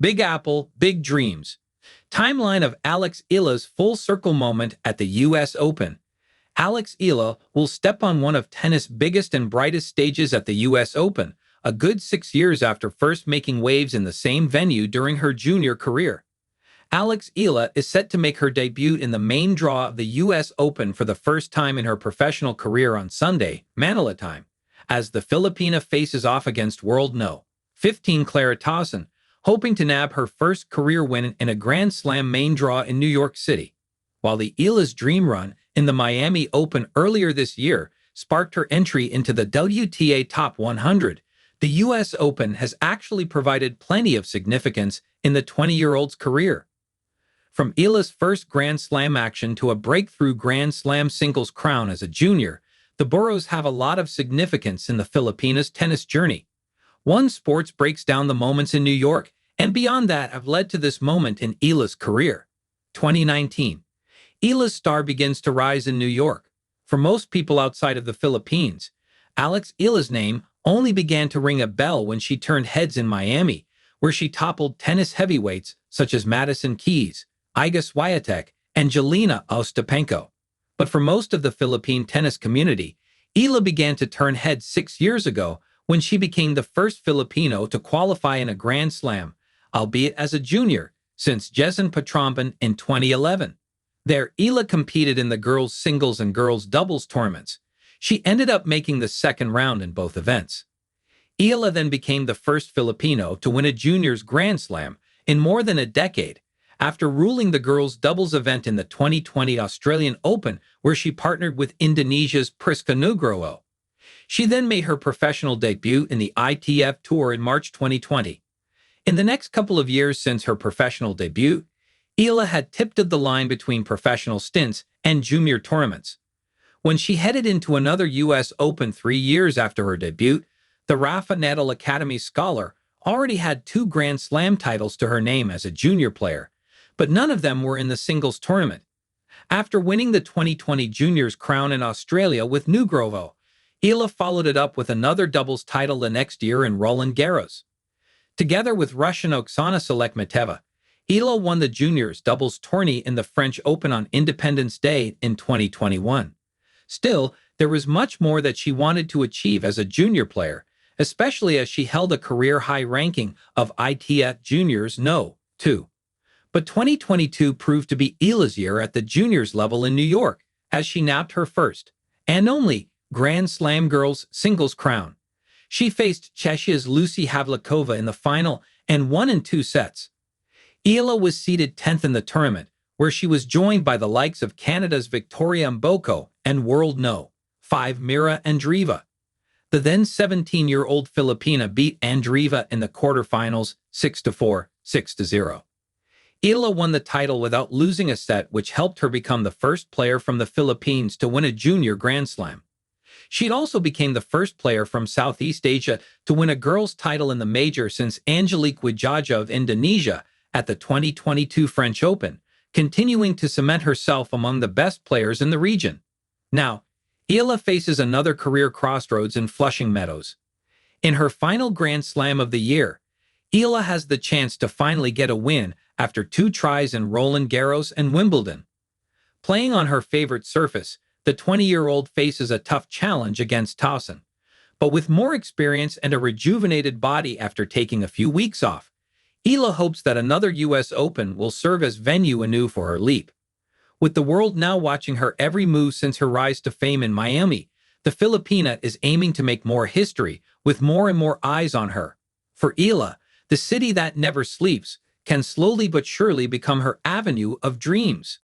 Big Apple, Big Dreams. Timeline of Eala's full circle moment at the U.S. Open. Eala will step on one of tennis' biggest and brightest stages at the U.S. Open, a good 6 years after first making waves in the same venue during her junior career. Eala is set to make her debut in the main draw of the U.S. Open for the first time in her professional career on Sunday, Manila time, as the Filipina faces off against world No. 15 Clara Tauson, hoping to nab her first career win in a Grand Slam main draw in New York City. While the Eala's dream run in the Miami Open earlier this year sparked her entry into the WTA Top 100, the U.S. Open has actually provided plenty of significance in the 20-year-old's career. From Eala's first Grand Slam action to a breakthrough Grand Slam singles crown as a junior, the boroughs have a lot of significance in the Filipinas' tennis journey. One Sports breaks down the moments in New York, and beyond that have led to this moment in Eala's career. 2019. Eala's star begins to rise in New York. For most people outside of the Philippines, Eala's name only began to ring a bell when she turned heads in Miami, where she toppled tennis heavyweights such as Madison Keys, Iga Swiatek, and Jelena Ostapenko. But for most of the Philippine tennis community, Eala began to turn heads 6 years ago when she became the first Filipino to qualify in a Grand Slam, albeit as a junior, since Jessen Patromban in 2011. There, Eala competed in the girls' singles and girls' doubles tournaments. She ended up making the second round in both events. Eala then became the first Filipino to win a juniors Grand Slam in more than a decade, after ruling the girls' doubles event in the 2020 Australian Open, where she partnered with Indonesia's Priska Nugroho. She then made her professional debut in the ITF Tour in March 2020. In the next couple of years since her professional debut, Eala had tipped the line between professional stints and junior tournaments. When she headed into another U.S. Open 3 years after her debut, the Rafa Nadal Academy scholar already had 2 Grand Slam titles to her name as a junior player, but none of them were in the singles tournament. After winning the 2020 juniors crown in Australia with Nugroho, Eala followed it up with another doubles title the next year in Roland Garros. Together with Russian Oksana Selekmeteva, Eala won the juniors doubles tourney in the French Open on Independence Day in 2021. Still, there was much more that she wanted to achieve as a junior player, especially as she held a career-high ranking of ITF Juniors No. 2. But 2022 proved to be Eala's year at the juniors level in New York, as she nabbed her first, and only, Grand Slam girls singles crown. She faced Czechia's Lucy Havlikova in the final and won in 2 sets. Eala was seeded 10th in the tournament, where she was joined by the likes of Canada's Victoria Mboko and world No. 5 Mira Andreeva. The then 17-year-old Filipina beat Andreeva in the quarterfinals 6-4, 6-0. Eala won the title without losing a set, which helped her become the first player from the Philippines to win a junior Grand Slam. She also became the first player from Southeast Asia to win a girls' title in the major since Angelique Widjaja of Indonesia at the 2022 French Open, continuing to cement herself among the best players in the region. Now, Eala faces another career crossroads in Flushing Meadows. In her final Grand Slam of the year, Eala has the chance to finally get a win after 2 tries in Roland Garros and Wimbledon. Playing on her favorite surface, the 20-year-old faces a tough challenge against Tauson. But with more experience and a rejuvenated body after taking a few weeks off, Eala hopes that another U.S. Open will serve as venue anew for her leap. With the world now watching her every move since her rise to fame in Miami, the Filipina is aiming to make more history with more and more eyes on her. For Eala, the city that never sleeps can slowly but surely become her avenue of dreams.